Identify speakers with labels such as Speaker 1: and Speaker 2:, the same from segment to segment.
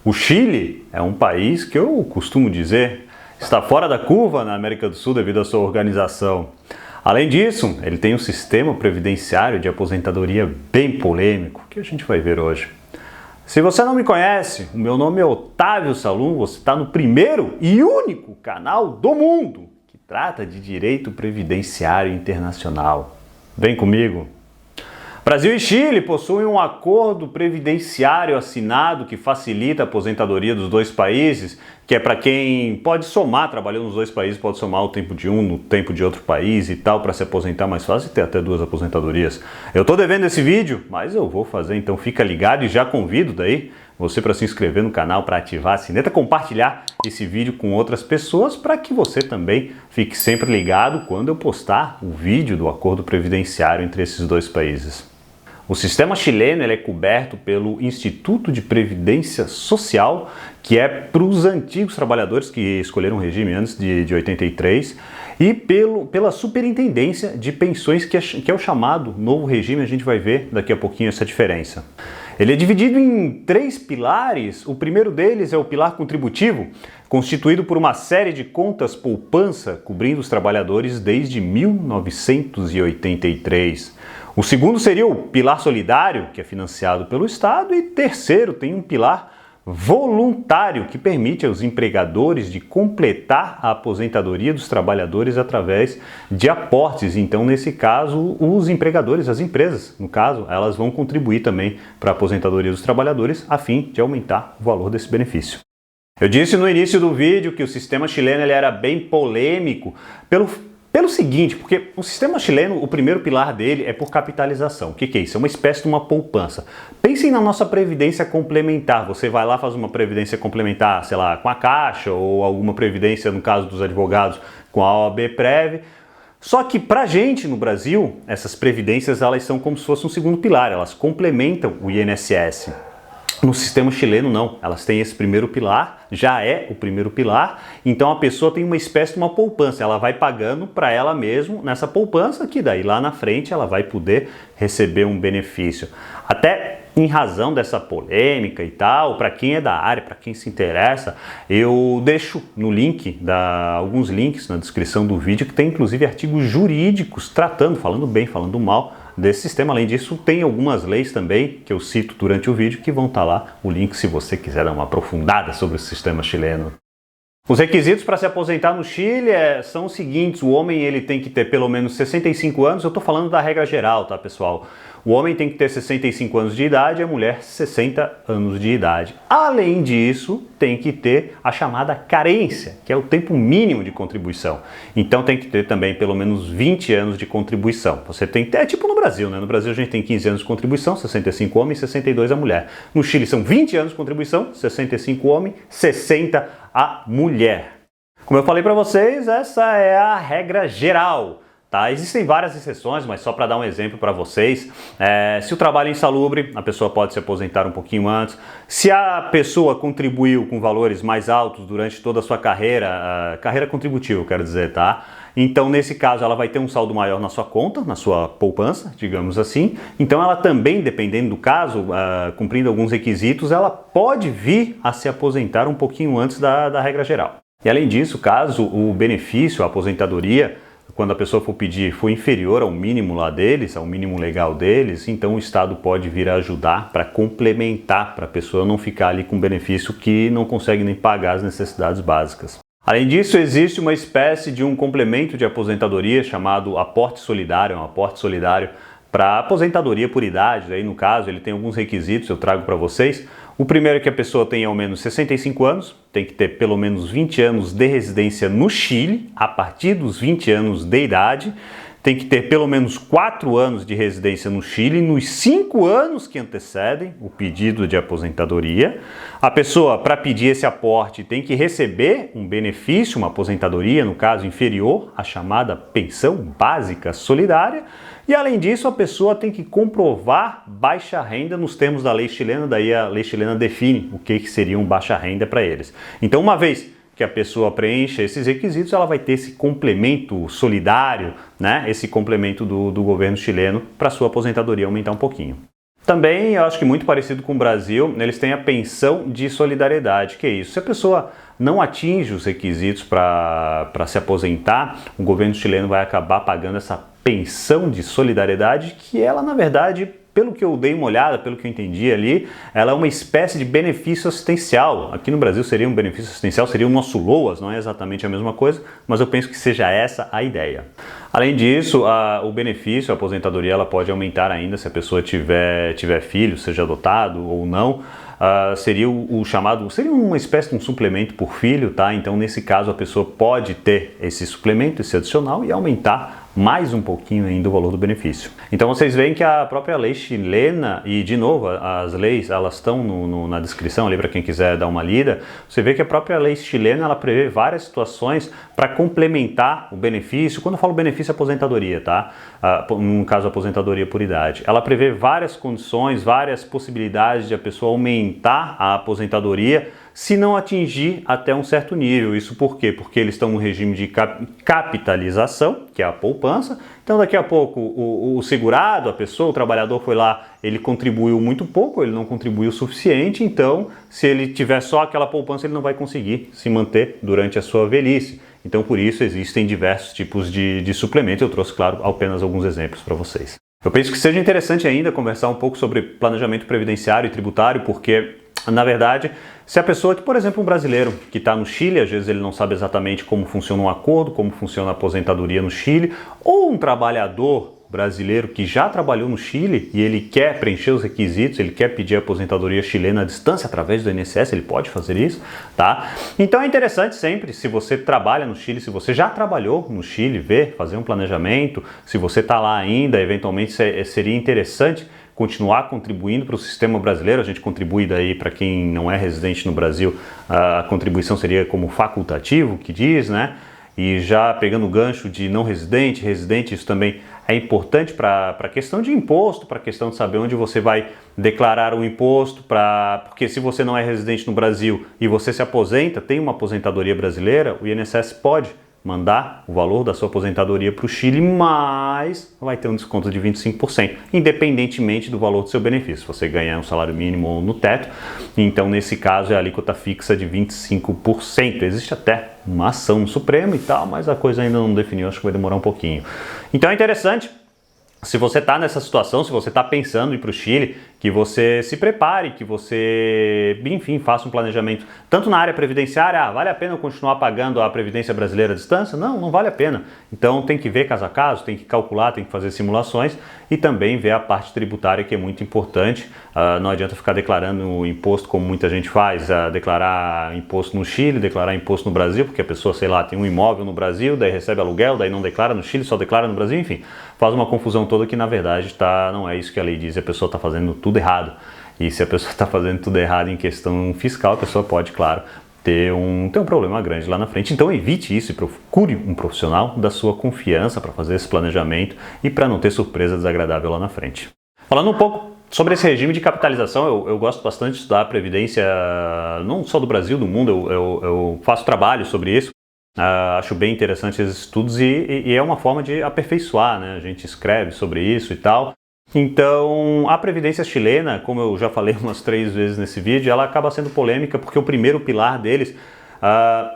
Speaker 1: O Chile é um país que eu costumo dizer está fora da curva na América do Sul devido à sua organização. Além disso, ele tem um sistema previdenciário de aposentadoria bem polêmico, que a gente vai ver hoje. Se você não me conhece, o meu nome é Otávio Salum, você está no primeiro e único canal do mundo que trata de direito previdenciário internacional. Vem comigo! Brasil e Chile possuem um acordo previdenciário assinado que facilita a aposentadoria dos dois países, que é para quem pode somar, trabalhando nos dois países, pode somar o tempo de um no tempo de outro país e tal, para se aposentar mais fácil e ter até duas aposentadorias. Eu estou devendo esse vídeo, mas eu vou fazer, então fica ligado e já convido daí você para se inscrever no canal, para ativar a sineta, compartilhar esse vídeo com outras pessoas para que você também fique sempre ligado quando eu postar o vídeo do acordo previdenciário entre esses dois países. O sistema chileno é coberto pelo Instituto de Previdência Social, que é para os antigos trabalhadores que escolheram o regime antes de 83, e pela Superintendência de Pensões, que é o chamado novo regime. A gente vai ver daqui a pouquinho essa diferença. Ele é dividido em três pilares. O primeiro deles é o pilar contributivo, constituído por uma série de contas poupança cobrindo os trabalhadores desde 1983. O segundo seria o pilar solidário, que é financiado pelo Estado, e terceiro tem um pilar voluntário, que permite aos empregadores de completar a aposentadoria dos trabalhadores através de aportes. Então, nesse caso, os empregadores, as empresas, no caso, elas vão contribuir também para a aposentadoria dos trabalhadores, a fim de aumentar o valor desse benefício. Eu disse no início do vídeo que o sistema chileno ele era bem polêmico pelo seguinte, porque o sistema chileno, o primeiro pilar dele é por capitalização. O que é isso? É uma espécie de uma poupança. Pensem na nossa previdência complementar. Você vai lá, faz uma previdência complementar, sei lá, com a Caixa, ou alguma previdência, no caso dos advogados, com a OAB-Prev. Só que pra gente no Brasil, essas previdências elas são como se fosse um segundo pilar, elas complementam o INSS. No sistema chileno não, elas têm esse primeiro pilar, já é o primeiro pilar, então a pessoa tem uma espécie de uma poupança, ela vai pagando para ela mesma nessa poupança, que daí lá na frente ela vai poder receber um benefício. Até em razão dessa polêmica e tal, para quem é da área, para quem se interessa, eu deixo no link, alguns links na descrição do vídeo, que tem inclusive artigos jurídicos tratando, falando bem, falando mal desse sistema. Além disso, tem algumas leis também que eu cito durante o vídeo que vão estar lá, o link se você quiser dar uma aprofundada sobre o sistema chileno. Os requisitos para se aposentar no Chile são os seguintes: o homem ele tem que ter pelo menos 65 anos, eu estou falando da regra geral, tá pessoal? O homem tem que ter 65 anos de idade e a mulher 60 anos de idade. Além disso, tem que ter a chamada carência, que é o tempo mínimo de contribuição. Então tem que ter também pelo menos 20 anos de contribuição. Você tem que ter, é tipo no Brasil, né? No Brasil a gente tem 15 anos de contribuição, 65 homem e 62 a mulher. No Chile são 20 anos de contribuição, 65 homem, 60 a mulher. Como eu falei para vocês, essa é a regra geral. Tá? Existem várias exceções, mas só para dar um exemplo para vocês, se o trabalho é insalubre, a pessoa pode se aposentar um pouquinho antes. Se a pessoa contribuiu com valores mais altos durante toda a sua carreira, carreira contributiva, eu quero dizer, tá? Então, nesse caso, ela vai ter um saldo maior na sua conta, na sua poupança, digamos assim. Então, ela também, dependendo do caso, cumprindo alguns requisitos, ela pode vir a se aposentar um pouquinho antes da regra geral. E além disso, caso o benefício, a aposentadoria, quando a pessoa for pedir, for inferior ao mínimo lá deles, ao mínimo legal deles, então o Estado pode vir a ajudar para complementar, para a pessoa não ficar ali com benefício que não consegue nem pagar as necessidades básicas. Além disso, existe uma espécie de um complemento de aposentadoria chamado aporte solidário, um aporte solidário para aposentadoria por idade. Aí no caso, ele tem alguns requisitos, eu trago para vocês. O primeiro é que a pessoa tenha ao menos 65 anos, tem que ter pelo menos 20 anos de residência no Chile, a partir dos 20 anos de idade, tem que ter pelo menos 4 anos de residência no Chile nos 5 anos que antecedem o pedido de aposentadoria. A pessoa, para pedir esse aporte, tem que receber um benefício, uma aposentadoria, no caso inferior, a chamada pensão básica solidária. E além disso, a pessoa tem que comprovar baixa renda nos termos da lei chilena, daí a lei chilena define o que seria um baixa renda para eles. Então, uma vez que a pessoa preencha esses requisitos, ela vai ter esse complemento solidário, né? Esse complemento do governo chileno para sua aposentadoria aumentar um pouquinho. Também, eu acho que muito parecido com o Brasil, eles têm a pensão de solidariedade, que é isso. Se a pessoa não atinge os requisitos para se aposentar, o governo chileno vai acabar pagando essa pensão de solidariedade, que ela, na verdade, pelo que eu dei uma olhada, pelo que eu entendi ali, ela é uma espécie de benefício assistencial. Aqui no Brasil seria um benefício assistencial, seria o nosso LOAS, não é exatamente a mesma coisa, mas eu penso que seja essa a ideia. Além disso, o benefício, a aposentadoria, ela pode aumentar ainda se a pessoa tiver filho, seja adotado ou não. Seria o chamado, seria uma espécie de um suplemento por filho, tá? Então, nesse caso, a pessoa pode ter esse suplemento, esse adicional e aumentar mais um pouquinho ainda o valor do benefício. Então vocês veem que a própria lei chilena, e de novo, as leis elas estão na descrição ali para quem quiser dar uma lida, você vê que a própria lei chilena ela prevê várias situações para complementar o benefício. Quando eu falo benefício, é aposentadoria, tá? No caso, aposentadoria por idade. Ela prevê várias condições, várias possibilidades de a pessoa aumentar a aposentadoria se não atingir até um certo nível. Isso por quê? Porque eles estão no regime de capitalização, que é a poupança. Então daqui a pouco o segurado, a pessoa, o trabalhador foi lá, ele contribuiu muito pouco, ele não contribuiu o suficiente, então se ele tiver só aquela poupança, ele não vai conseguir se manter durante a sua velhice. Então por isso existem diversos tipos de suplemento. Eu trouxe, claro, apenas alguns exemplos para vocês. Eu penso que seja interessante ainda conversar um pouco sobre planejamento previdenciário e tributário, porque na verdade, se a pessoa que, por exemplo, um brasileiro que está no Chile, às vezes ele não sabe exatamente como funciona um acordo, como funciona a aposentadoria no Chile, ou um trabalhador brasileiro que já trabalhou no Chile e ele quer preencher os requisitos, ele quer pedir a aposentadoria chilena à distância através do INSS, ele pode fazer isso, tá? Então é interessante sempre, se você trabalha no Chile, se você já trabalhou no Chile, ver, fazer um planejamento, se você está lá ainda, eventualmente seria interessante continuar contribuindo para o sistema brasileiro. A gente contribui daí para quem não é residente no Brasil, a contribuição seria como facultativo, que diz, né? E já pegando o gancho de não residente, residente, isso também é importante para a questão de imposto, para a questão de saber onde você vai declarar o imposto, porque se você não é residente no Brasil e você se aposenta, tem uma aposentadoria brasileira, o INSS pode mandar o valor da sua aposentadoria para o Chile, mas vai ter um desconto de 25%, independentemente do valor do seu benefício. Se você ganhar um salário mínimo ou no teto, então nesse caso é a alíquota fixa de 25%. Existe até uma ação no Supremo e tal, mas a coisa ainda não definiu, acho que vai demorar um pouquinho. Então é interessante, se você está nessa situação, se você está pensando em ir para o Chile, que você se prepare, que você, enfim, faça um planejamento, tanto na área previdenciária, vale a pena eu continuar pagando a Previdência Brasileira à distância? Não, não vale a pena. Então tem que ver caso a caso, tem que calcular, tem que fazer simulações e também ver a parte tributária, que é muito importante. Não adianta ficar declarando o imposto como muita gente faz, declarar imposto no Chile, declarar imposto no Brasil, porque a pessoa, sei lá, tem um imóvel no Brasil, daí recebe aluguel, daí não declara no Chile, só declara no Brasil, enfim, faz uma confusão toda que na verdade não é isso que a lei diz, a pessoa está fazendo tudo errado. E se a pessoa está fazendo tudo errado em questão fiscal, a pessoa pode, claro, ter um problema grande lá na frente. Então evite isso e procure um profissional da sua confiança para fazer esse planejamento e para não ter surpresa desagradável lá na frente. Falando um pouco sobre esse regime de capitalização, eu gosto bastante de estudar a Previdência, não só do Brasil, do mundo, eu faço trabalho sobre isso. Acho bem interessante esses estudos e é uma forma de aperfeiçoar, né? A gente escreve sobre isso e tal. Então, a Previdência chilena, como eu já falei umas 3 vezes nesse vídeo, ela acaba sendo polêmica porque o primeiro pilar deles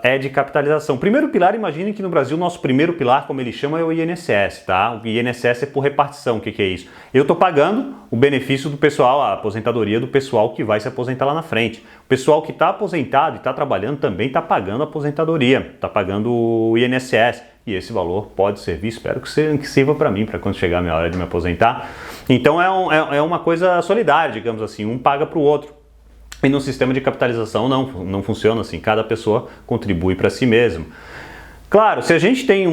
Speaker 1: é de capitalização. O primeiro pilar, imaginem que no Brasil, nosso primeiro pilar, como ele chama, é o INSS, tá? O INSS é por repartição. O que é isso? Eu estou pagando o benefício do pessoal, a aposentadoria do pessoal que vai se aposentar lá na frente. O pessoal que está aposentado e está trabalhando também está pagando a aposentadoria, está pagando o INSS. E esse valor pode servir, espero que sirva para mim, para quando chegar a minha hora de me aposentar. Então é uma coisa solidária, digamos assim, um paga para o outro. E no sistema de capitalização não funciona assim, cada pessoa contribui para si mesmo. Claro, se a gente tem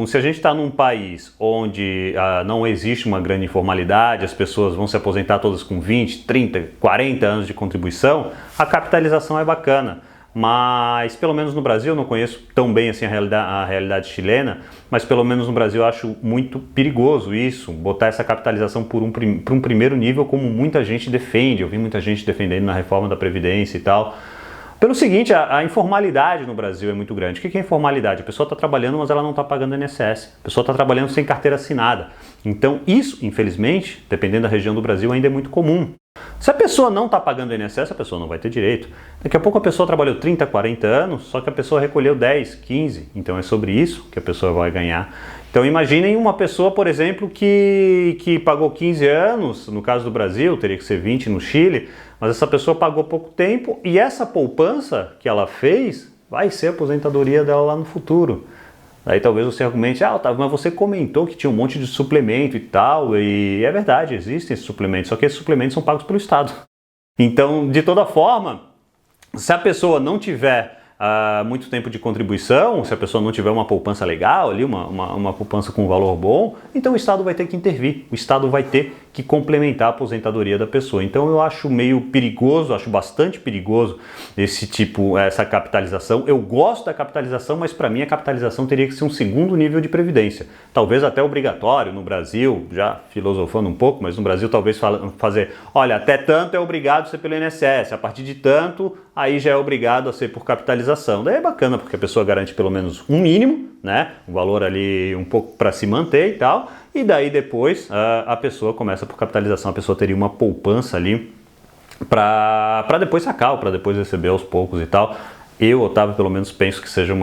Speaker 1: se a gente está num país onde não existe uma grande informalidade, as pessoas vão se aposentar todas com 20, 30, 40 anos de contribuição, a capitalização é bacana. Mas pelo menos no Brasil, eu não conheço tão bem assim a realidade chilena, mas pelo menos no Brasil eu acho muito perigoso isso, botar essa capitalização por um primeiro nível, como muita gente defende. Eu vi muita gente defendendo na reforma da Previdência e tal, Pelo seguinte, a informalidade no Brasil é muito grande. O que é informalidade? A pessoa está trabalhando, mas ela não está pagando INSS. A pessoa está trabalhando sem carteira assinada. Então isso, infelizmente, dependendo da região do Brasil, ainda é muito comum. Se a pessoa não está pagando INSS, a pessoa não vai ter direito. Daqui a pouco a pessoa trabalhou 30, 40 anos, só que a pessoa recolheu 10, 15. Então é sobre isso que a pessoa vai ganhar. Então imaginem uma pessoa, por exemplo, que pagou 15 anos, no caso do Brasil, teria que ser 20 no Chile, mas essa pessoa pagou pouco tempo e essa poupança que ela fez vai ser a aposentadoria dela lá no futuro. Aí talvez você argumente, Otávio, mas você comentou que tinha um monte de suplemento e tal, e é verdade, existem esses suplementos, só que esses suplementos são pagos pelo Estado. Então, de toda forma, se a pessoa não tiver muito tempo de contribuição, se a pessoa não tiver uma poupança legal ali, uma poupança com valor bom, então o Estado vai ter que intervir, o Estado vai ter que complementar a aposentadoria da pessoa. Então eu acho meio perigoso, acho bastante perigoso essa capitalização. Eu gosto da capitalização, mas para mim a capitalização teria que ser um segundo nível de previdência. Talvez até obrigatório no Brasil, já filosofando um pouco, mas no Brasil talvez fazer, olha, até tanto é obrigado a ser pelo INSS, a partir de tanto aí já é obrigado a ser por capitalização. Daí é bacana porque a pessoa garante pelo menos um mínimo, né? Um valor ali um pouco para se manter e tal. E daí depois a pessoa começa por capitalização, a pessoa teria uma poupança ali para depois sacar, ou para depois receber aos poucos e tal. Eu, Otávio, pelo menos penso que seja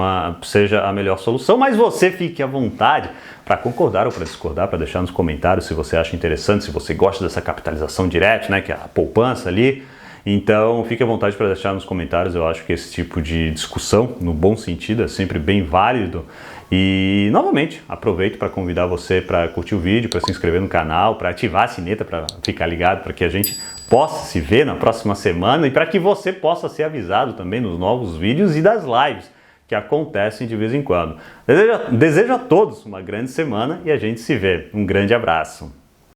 Speaker 1: a melhor solução, mas você fique à vontade para concordar ou para discordar, para deixar nos comentários se você acha interessante, se você gosta dessa capitalização direta, né, que é a poupança ali. Então fique à vontade para deixar nos comentários. Eu acho que esse tipo de discussão, no bom sentido, é sempre bem válido. E novamente aproveito para convidar você para curtir o vídeo, para se inscrever no canal, para ativar a sineta para ficar ligado, para que a gente possa se ver na próxima semana e para que você possa ser avisado também nos novos vídeos e das lives que acontecem de vez em quando. Desejo a todos uma grande semana e a gente se vê. Um grande abraço.